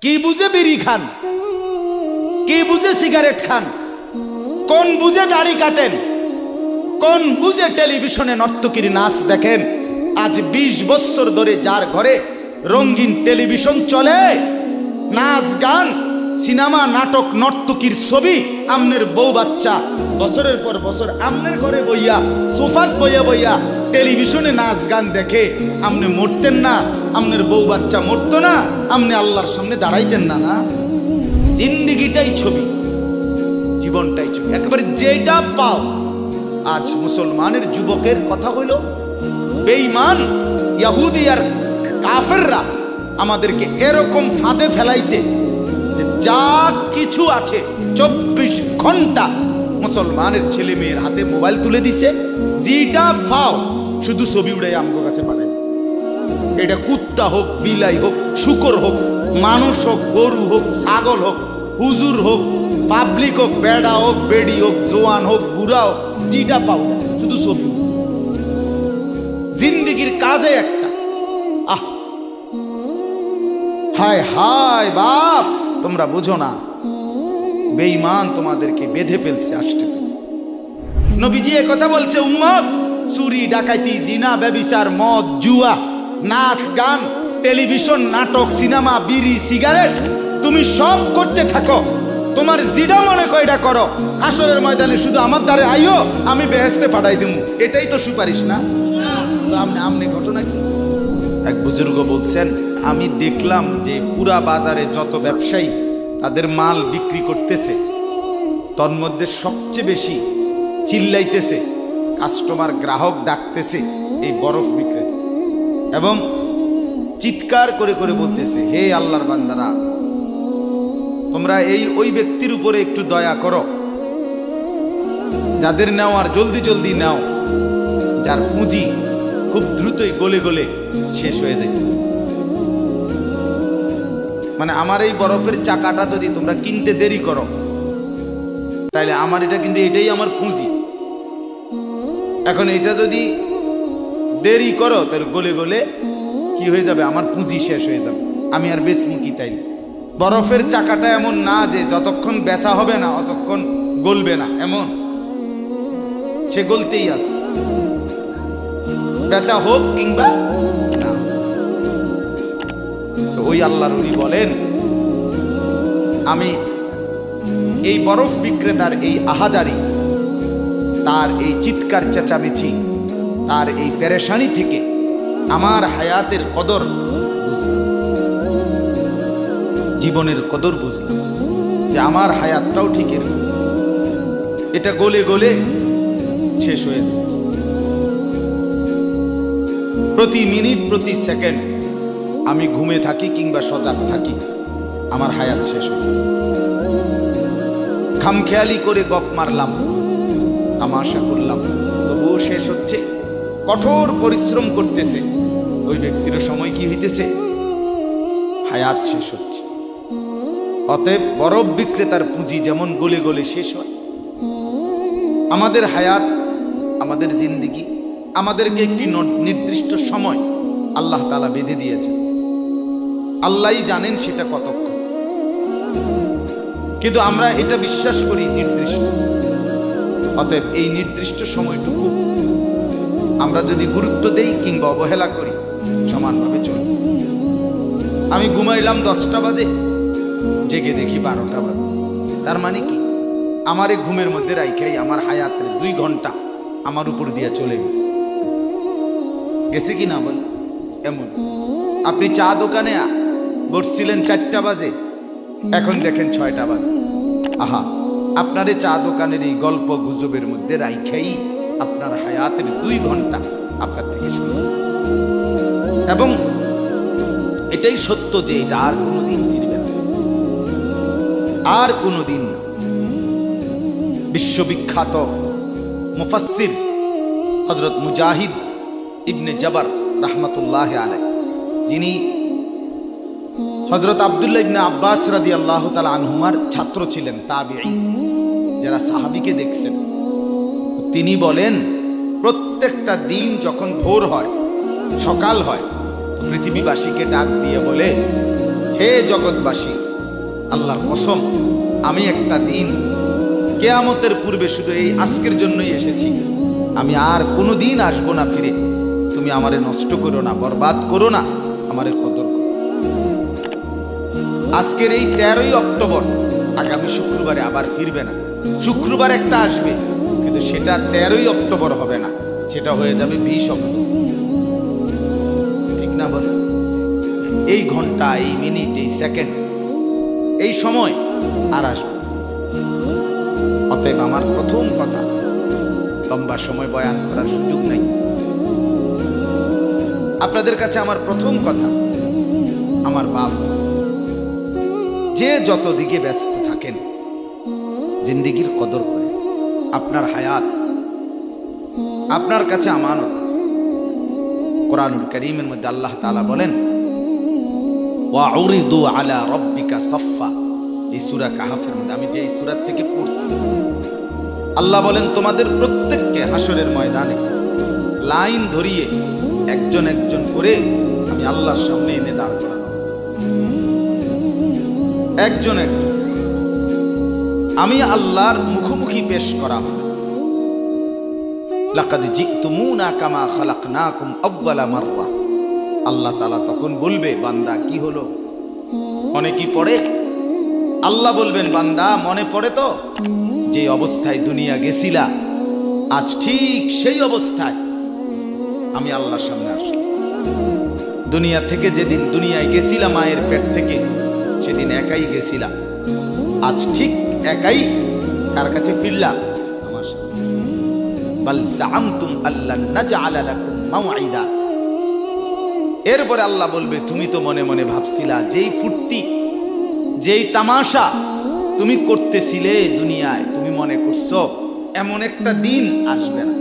কি বুঝে বিড়ি খান, কি বুঝে সিগারেট খান, কোন বুঝে দাড়ি কাটেন, কোন বুঝে টেলিভিশনে নর্তকীর নাচ দেখেন। আজ 20 বছর ধরে যার ঘরে রঙিন টেলিভিশন চলে, নাচ গান সিনেমা নাটক নর্তকীর ছবি, আমনের বউ বাচ্চা বছরের পর বছর আমনের ঘরে বইয়া সোফাত বইয়া বইয়া টেলিভিশনে নাচ গান দেখে, আমনে মরতেন না? আমনের বউ বাচ্চা মরতো না? আমনে আল্লাহর সামনে দাঁড়াইতেন না? না, জিন্দিগিটাই ছবি, জীবনটাই ছবি, একেবারে যেটা পাও। আজ মুসলমানের যুবকের কথা হইল বেঈমান ইহুদি আর কাফেররা আমাদেরকে এরকম ফাঁদে ফেলাইছে যে যা কিছু আছে 24 ঘন্টা মুসলমানের ছেলে মেয়ের হাতে মোবাইল তুলে দিছে। যেটা ফাও শুধু ছবি উড়াই আমগো কাছে পাঠায়। এটা কুত্তা হোক, বিলাই হোক, শুকর হোক, মানুষ হোক, গরু হোক, ছাগল হোক, হুজুর হোক, পাবলিক হোক, বেড়া হোক, বেড়ি হোক, জোয়ান হোক, বুড়া হোক, যেটা পাও শুধু ছবি। জিন্দিগির কাজে একটা আহ হায় হায় বাপ, তোমরা বুঝো না, বেঈমান তোমাদেরকে বেঁধে ফেলছে, আসতে ফেলছে। নবীজি কথা বলছে, উম্মত, চুরি ডাকাইতি জিনা ব্যভিচার মদ জুয়া নাচ গান টেলিভিশন নাটক সিনেমা বিড়ি সিগারেট তুমি সব করতে থাকো, তোমার জিডা মনে কয়টা করো, হাসরের ময়দানে শুধু আমার দ্বারে আইও, আমি বেহেশতে পাঠাই দেবো। এটাই তো সুপারিশ না? আমনে ঘটনা কি? এক বুজুর্গ বলছেন, আমি দেখলাম যে পুরা বাজারে যত ব্যবসায়ী তাদের মাল বিক্রি করতেছে, তন্মধ্যে সবচেয়ে বেশি চিল্লাইতেছে, কাস্টমার গ্রাহক ডাকতেছে এই বরফ বিক্রেতা, এবং চিৎকার করে করে বলতেছে, হে আল্লাহর বান্দারা, তোমরা ওই ব্যক্তির উপরে একটু দয়া করো, যাদের নেওয়ার জলদি জলদি নাও, যার পুঁজি খুব দ্রুতই গলে গলে শেষ হয়ে যাইতেছে। মানে আমার এই বরফের চাকাটা যদি তোমরা কিনতে দেরি করো, তাহলে আমার এটা কিন্তু এটাই আমার পুঁজি, এখন এটা যদি দেরি করো তাহলে গলে গলে কি হয়ে যাবে, আমার পুঁজি শেষ হয়ে যাবে, আমি আর বেচমু কি? তাই বরফের চাকাটা এমন না যে যতক্ষণ বেচা হবে না অতক্ষণ গলবে না, এমন সে গলতেই আছে, বেচা হোক কিংবা না। ওই আল্লাহর ওলি বলেন, আমি এই বরফ বিক্রেতার এই আহাজারি, তার এই চিৎকার চেঁচামেচি, তার এই পেরেশানি থেকে আমার হায়াতের কদর বুঝলাম, জীবনের কদর বুঝলাম, যে আমার হায়াতটাও ঠিক এরকম, এটা গলে গলে শেষ হয়ে যাচ্ছে। প্রতি মিনিট প্রতি সেকেন্ড আমি ঘুমে থাকি কিংবা সজাগ থাকি, আমার হায়াত শেষ হচ্ছে। খামখেয়ালি করে গপ মারলাম, তামাশা করলাম, তবুও শেষ হচ্ছে। কঠোর পরিশ্রম করতেছে ওই ব্যক্তির সময় কি হইতেছে, হায়াত শেষ হচ্ছে। অতএব বরফ বিক্রেতার পুঁজি যেমন গলে গলে শেষ হয়, আমাদের হায়াত, আমাদের জিন্দিগি, আমাদেরকে একটি নির্দিষ্ট সময় আল্লাহ তাআলা বেঁধে দিয়েছে, আল্লাহই জানেন সেটা কতক্ষণ, কিন্তু আমরা এটা বিশ্বাস করি নির্দিষ্ট। অতএব এই নির্দিষ্ট সময়টুকু আমরা যদি গুরুত্ব দেই কিংবা অবহেলা করি, সমানভাবে চলি। আমি ঘুমাইলাম 10টা বাজে, জেগে দেখি 12টা বাজে, তার মানে কি, আমার এই ঘুমের মধ্যে রাইখাই আমার হায়াতের 2 ঘন্টা আমার উপর দিয়ে চলে গেছে, গেছে কি না বল? এমন আপনি চা দোকানে বসছিলেন 4টা বাজে, এখন দেখেন 6টা বাজে, আহা, আপনার এই চা দোকানের এই গল্প গুজবের মধ্যে রাইখাই আপনার হায়াতের 2 ঘন্টা আপনার থেকে শুরু। এবং এটাই সত্য যে এটা আর কোনোদিন ফিরবে না, আর কোনোদিন না। বিশ্ববিখ্যাত মুফাসসির হযরত মুজাহিদ ইবনে জবর রাহমাতুল্লাহি আলাইহি, যিনি হযরত আব্দুল্লাহ ইবনে আব্বাস রাদিয়াল্লাহু তাআলা আনহুমার ছাত্র ছিলেন, তাবিঈ, যারা সাহাবীকে দেখছেন, তিনি বলেন, প্রত্যেকটা দিন যখন ভোর হয়, সকাল হয়, তো পৃথিবীবাসীকে ডাক দিয়ে বলে, হে জগৎবাসী, আল্লাহর কসম, আমি একটা দিন কিয়ামতের পূর্বে শুধু এই আজকের জন্যই এসেছি, আমি আর কোনো দিন আসবো না ফিরে। তুমি আমারে নষ্ট করো না, বরবাদ করো না, আমারে কদর করো। আজকের এই 13ই অক্টোবর, আগামী শুক্রবারে আবার ফিরবে না। শুক্রবার একটা আসবে, কিন্তু সেটা 13ই অক্টোবর হবে না, সেটা হয়ে যাবে 20 অক্টোবর। ঠিক না বল? এই ঘন্টা, এই মিনিট, এই সেকেন্ড, এই সময় আর আসবে। অতএব আমার প্রথম কথা, লম্বা সময় বয়ান করার সুযোগ নাই। আপনাদের কাছে আমার প্রথম কথা, আমার বাপ, যে যত দিকে ব্যস্ত থাকেন, জিন্দেগির কদর করে। আপনার হায়াত আপনার কাছে আমানত। কোরআনুল কারীমের মধ্যে আল্লাহ তাআলা বলেন, ওয়াউরিদু আলা রাব্বিকা সাফফা। এই সূরা কাহফের মধ্যে, আমি যে এই সূরা থেকে পড়ছি, আল্লাহ বলেন তোমাদের প্রত্যেককে হাসরের ময়দানে লাইন ধরিয়ে একজন একজন করে আমি আল্লাহর সামনে এনে দাঁড় করানো। একজন একজন আমি আল্লাহর মুখোমুখি পেশ করা হবে। লাকাদ জিতুমুনা কামা খালাকনাকুম আউয়ালা মাররা। আল্লাহ তাআলা তখন বলবে, বান্দা কি হলো, মনে কি পড়ে? আল্লাহ বলবেন, বান্দা মনে পড়ে তো যে অবস্থায় দুনিয়া গেছিলা, আজ ঠিক সেই অবস্থায় আমি আল্লাহর সামনে আসলাম। দুনিয়া থেকে যেদিন দুনিয়ায় গেছিলাম মায়ের পেট থেকে, সেদিন একাই গেছিলাম, আজ ঠিক একাই কার কাছে ফিরলাম? আমার সামনে। বাল জাআমতুম আল্লান নাজআলা লাকুম মাওঈদা। এরপরে আল্লাহ বলবে, তুমি তো মনে মনে ভাবছিলা, যেই ফুর্তি, যেই তামাশা তুমি করতেছিলে দুনিয়ায়, তুমি মনে করছো এমন একটা দিন আসবে না।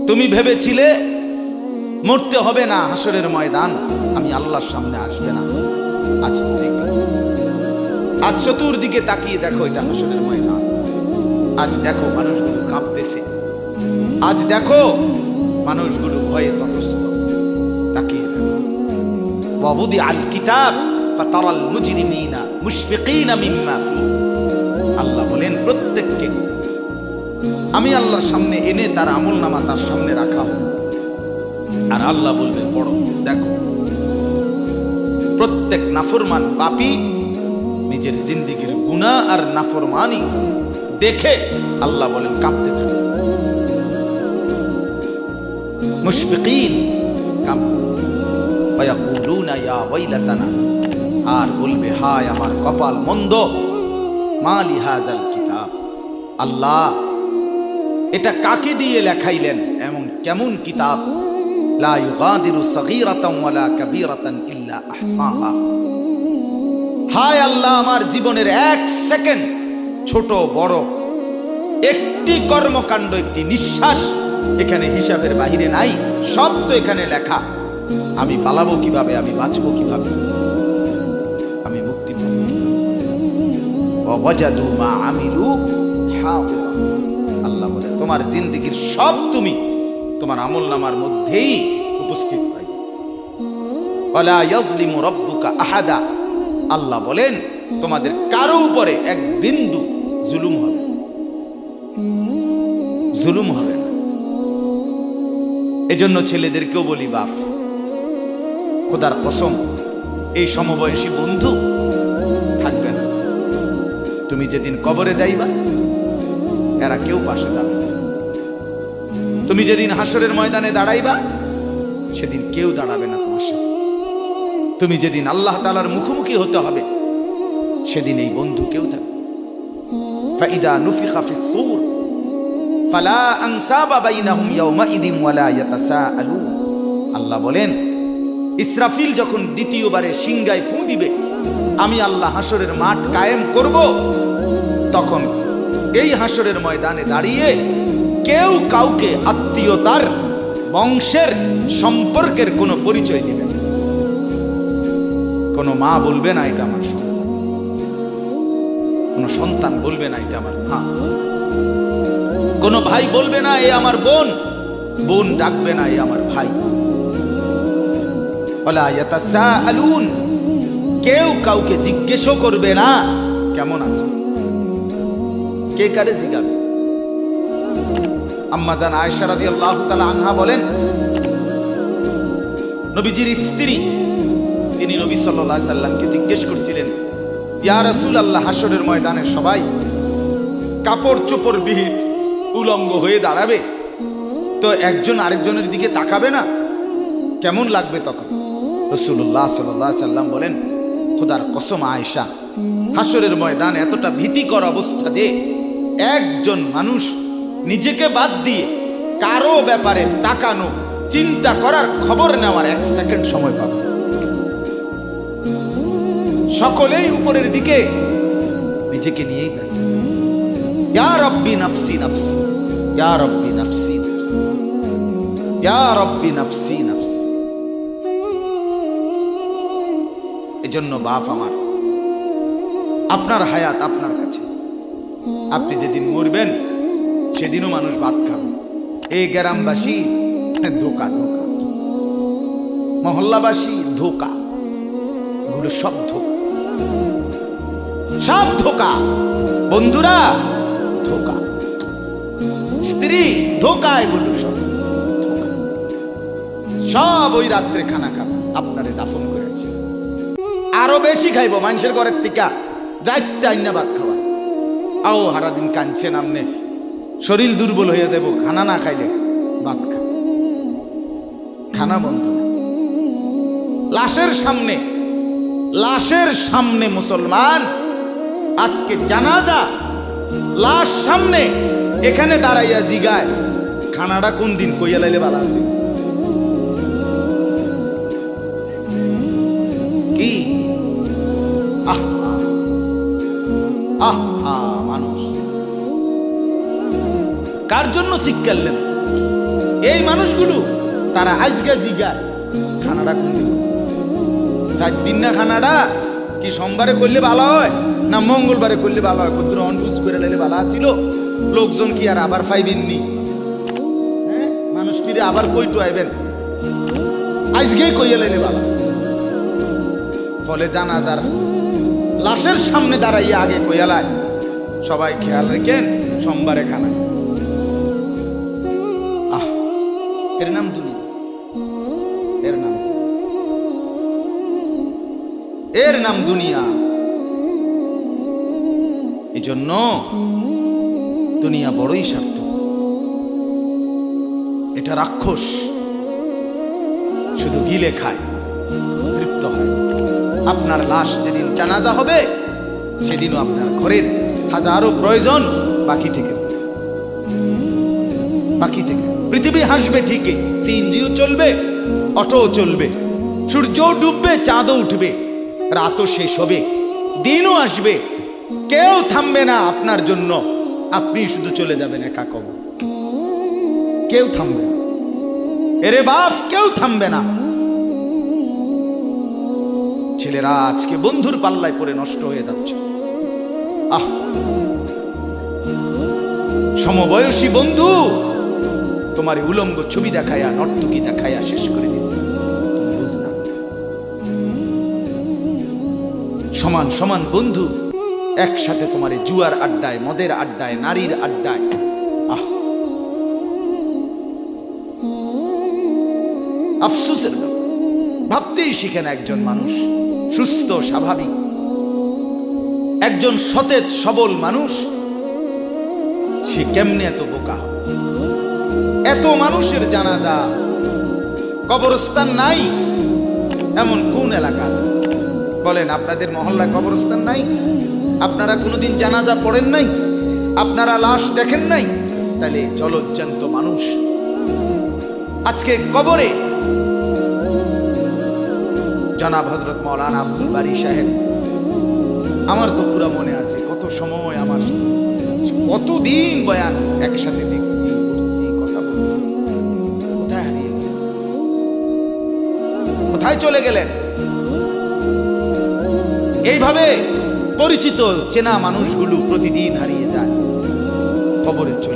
তুমি ভেবেছিলে মরতে হবে না, হাসরের ময়দান আমি আল্লাহর সামনে আসবে না। আজ দেখো, আজ চতুর্দিকে তাকিয়ে দেখো, এটা হাসরের ময়দান। আজ দেখো মানুষগুলো কাঁপতেছে, আজ দেখো মানুষগুলো ভয়ে তটস্থ। তাকিয়ে দেখো, ওয়াবুদি আল কিতাব ফাতারাল মুজরিমিনা মুশফিকিনা মিম্মা ফি। আল্লাহ বলেন, প্রত্যেককে আমি আল্লাহর সামনে এনে তার আমলনামা তার সামনে রাখা, আর আল্লাহ বলবে, পড়ো, দেখো। প্রত্যেক নাফরমান পাপী নিজের জিন্দেগির গুনাহ আর নাফরমানি দেখে আল্লাহ বলেন কাঁপতে থাকে। মুশফিকিন ওয়ায়াকুলুনা ইয়া ওয়াইলাতানা, আর বলবে, হায় আমার কপাল মন্দ। মালি হাযাল কিতাব, আল্লাহ এটা কাকে দিয়ে লেখাইলেন? এমন কেমন কিতাব? লা ইউগাদিরু সাগীরাতান ওয়ালা কাবীরাতান ইল্লা আহসাহা। হায় আল্লাহ, আমার জীবনের এক সেকেন্ড, ছোট বড় একটি কর্মকাণ্ড, একটি নিঃশ্বাস এখানে হিসাবের বাহিরে নাই, সব তো এখানে লেখা। আমি পালাবো কিভাবে, আমি বাঁচবো কিভাবে, আমি মুক্তি পাবো কিভাবে? ওয়াজাদু মা আমিলু হাদিরা। আল্লাহ বলে, তোমার জিন্দেগির সব তুমি তোমার আমলনামার মধ্যেই উপস্থিত পাই। ওয়ালা ইয়াজলিমু রাব্বুকা আহাদা। আল্লাহ বলেন, তোমাদের কারো উপরে এক বিন্দু জুলুম হবে, জুলুম হবে না। এজন্য ছেলেদেরকেও বলি, বাপ, খোদার কসম, এই সমবয়সী বন্ধু থাকবে না। তুমি যেদিন কবরে যাইবা, এরা কেউ পাশে যাবে না। তুমি যেদিন হাসরের ময়দানে দাঁড়াইবা, সেদিন কেউ দাঁড়াবে না তোমার সাথে। তুমি যেদিন আল্লাহ তাআলার মুখোমুখি হতে হবে, সেদিন এই বন্ধু কেউ থাকবে। ফাইদা নুফিখা ফিস-সূর ফালা আনসাবা বাইনাহুম ইয়াওমাইদিন ওয়ালা ইয়াতাসাআলুন। আল্লাহ বলেন, ইসরাফিল যখন দ্বিতীয়বারে সিংগায় ফু দিবে, আমি আল্লাহ হাসরের মাঠ কায়েম করব, তখন এই হাসরের ময়দানে দাঁড়িয়ে কেউ কাউকে আত্মীয়তার, বংশের, সম্পর্কের কোনো পরিচয় দিবে না। কোনো মা বলবে না এটা আমার সন্তান, কোনো সন্তান বলবে না এটা আমার মা, কোনো ভাই বলবে না এ আমার বোন, বোন ডাকবে না এ আমার ভাই। ওয়ালা ইয়াতাসাআলুন, কেউ কাউকে জিজ্ঞেসও করবে না কেমন আছে। কে কারে জিজ্ঞাসা? আম্মা জান আয়েশা রাদিয়াল্লাহু তাআলা আনহা বলেন, নবীজির স্ত্রী তিনি নবী সাল্লাল্লাহু আলাইহি সাল্লামকে জিজ্ঞেস করছিলেন, ইয়া রাসূলুল্লাহ, হাসরের ময়দানে সবাই কাপড় চোপড় বিহীন উলঙ্গ হয়ে দাঁড়াবে, তো একজন আরেকজনের দিকে তাকাবে না, কেমন লাগবে তখন? রাসূলুল্লাহ সাল্লাল্লাহু আলাইহি সাল্লাম বলেন, খোদার কসম আয়েশা, হাসরের ময়দান এতটা ভীতিকর অবস্থা যে একজন মানুষ নিজেকে বাদ দিয়ে কারো ব্যাপারে তাকানো, চিন্তা করার, খবর নেওয়ার 1 সেকেন্ড সময় পাবে। সকলেই উপরের দিকে নিজেকে নিয়েই ব্যস্ত। ইয়া রব্বি নাফসি নাফসি, ইয়া রব্বি নাফসি নাফসি, ইয়া রব্বি নাফসি নাফসি। এজন্য বাপ আমার, আপনার হায়াত আপনার কাছে। আপনি যেদিন মরবেন সেদিনও মানুষ ভাত খাবে। এই গ্রামবাসী ধোকা, ধোকা, মহল্লাবাসী ধোকা, এগুলো সব ধোকা, সব ধোকা। বন্ধুরা ধোকা, স্ত্রী ধোকা, এগুলো সব ধোকা। সব ওই রাত্রে খানা খাবে, আপনারে দাফন করে আরো বেশি খাইব মানুষের ঘরের টিকা যাইতে আইনা ভাত খাওয়া। আও সারাদিন কাঁদছেন আমনে, শরীর দুর্বল হয়ে যাব, খানা না খাইলে ভাত খা, খানা বন্ধ। লাশের সামনে, লাশের সামনে মুসলমান আজকে জানাজা, লাশ সামনে, এখানে দাঁড়াইয়া জিগায় খানাটা কোন দিন কইয়া লাইলে ভালো আছে। কি আহা মানুষ কার জন্য শিক্ষালেন? এই মানুষগুলো তারা আজকে জিগায় খানাটা কোন দিন। 4 দিন না খানাটা কি সোমবারে করলে ভালো হয় না মঙ্গলবারে করলে ভালো হয়? কত অনবুঝ করে লাইলে ভালো ছিল। লোকজন কি আর আবার পাইবেননি? হ্যাঁ, মানুষটিরে আবার কইটু আইবেন, আজকেই কইয়া লাইলে ভালো। ফলে জানাজার লাশের সামনে দাঁড়াইয়া আগে কইয়ালায়, সবাই খেয়াল রেখেন সোমবারে খানা। আহ, এর নাম দুনিয়া, এর নাম, এর নাম দুনিয়া। এই জন্য দুনিয়া বড়ই স্বার্থ, এটা রাক্ষস, শুধু গিলে খায়, তৃপ্ত হয়। আপনার লাশ যেদিন জানাজা হবে সেদিনও আপনার ঘরের হাজারো প্রয়োজন বাকি থেকে যাবে, বাকি থেকে। পৃথিবী হাসবে ঠিকই, সিএনজিও চলবে, অটোও চলবে, সূর্যও ডুববে, চাঁদও উঠবে, রাতও শেষ হবে, দিনও আসবে, কেউ থামবে না আপনার জন্য। আপনি শুধু চলে যাবেন একা কবর, কেউ থামবে না। এরে বাপ, কেউ থামবে না। ছেলেরা আজকে বন্ধুর পাল্লায় পড়ে নষ্ট হয়ে যাচ্ছে। আহ, সমবয়সী বন্ধু তোমার উলঙ্গ ছবি দেখায়া, নর্তকী দেখায়া শেষ করে দিল, তুমি বুঝনা। সমান সমান বন্ধু একসাথে তোমার জুয়ার আড্ডায়, মদের আড্ডায়, নারীর আড্ডায়। আহ, আফসোসের ব্যাপার। ভাবতেই শিখেন একজন মানুষ সুস্থ স্বাভাবিক, একজন সতেজ সবল মানুষ, সে কেমনে এত বোকা? এত মানুষের জানাজা, কবরস্থান নাই এমন কোন এলাকা আছে বলেন? আপনাদের মহল্লায় কবরস্থান নাই? আপনারা কোনোদিন জানাজা পড়েন নাই? আপনারা লাশ দেখেন নাই? তাহলে জলজ্জান্ত মানুষ আজকে কবরে। জনাব হযরত মাওলানা আব্দুল বারী সাহেব, আমার তো পুরো মনে আছে, কত সময় আমার, কতদিন বয়ান একসাথে দেখছি, করছি, কথা বলছি। কোথায় হারিয়ে গেলেন? কোথায় চলে গেলেন? এইভাবে পরিচিত চেনা মানুষগুলো প্রতিদিন হারিয়ে যায়, কবরে চলে